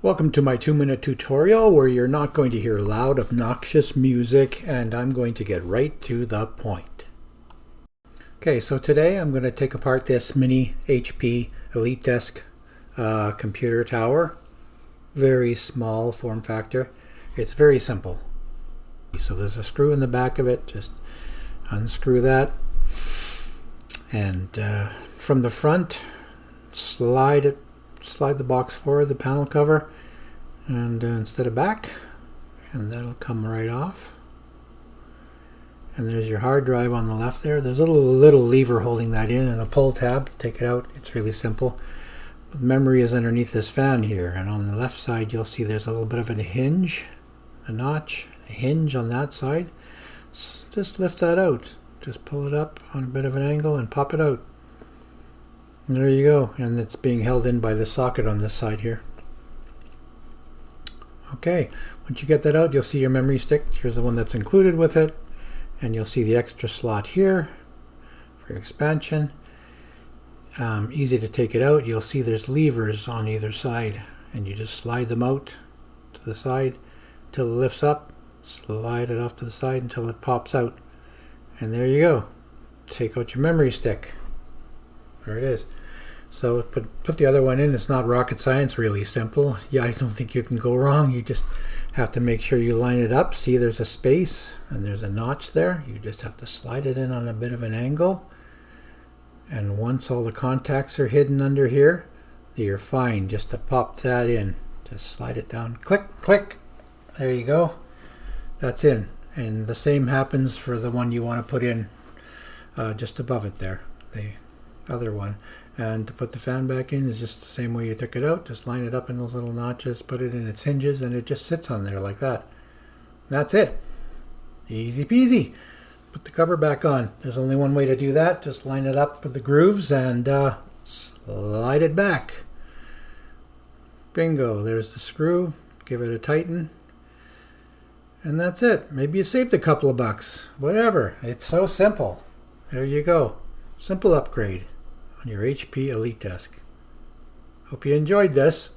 Welcome to my 2-minute tutorial where you're not going to hear loud, obnoxious music, and I'm going to get right to the point. Okay, so today I'm going to take apart this mini HP EliteDesk computer tower. Very small form factor. It's very simple. So there's a screw in the back of it. Just unscrew that. And from the front, slide the box forward, the panel cover, and instead of back, and that'll come right off. And there's your hard drive on the left there. There's a little lever holding that in and a pull tab to take it out. It's really simple. The memory is underneath this fan here, and on the left side you'll see there's a little bit of a hinge, a notch, a hinge on that side. Just lift that out. Just pull it up on a bit of an angle and pop it out. And there you go, and it's being held in by the socket on this side here. Okay, once you get that out, you'll see your memory stick. Here's the one that's included with it, and you'll see the extra slot here for expansion. Easy to take it out. You'll see there's levers on either side, and you just slide them out to the side until it lifts up. Slide it off to the side until it pops out, and there you go. Take out your memory stick. There it is. So put the other one in. It's not rocket science, really simple. Yeah, I don't think you can go wrong. You just have to make sure you line it up. See, there's a space and there's a notch there. You just have to slide it in on a bit of an angle. And once all the contacts are hidden under here, you're fine just to pop that in. Just slide it down. Click, click. There you go. That's in. And the same happens for the one you want to put in just above it there. The other one. And to put the fan back in is just the same way you took it out. Just line it up in those little notches, put it in its hinges, and it just sits on there like that. That's it. Easy peasy. Put the cover back on. There's only one way to do that. Just line it up with the grooves and slide it back. Bingo. There's the screw. Give it a tighten. And that's it. Maybe you saved a couple of bucks. Whatever. It's so simple. There you go. Simple upgrade on your HP EliteDesk. Hope you enjoyed this.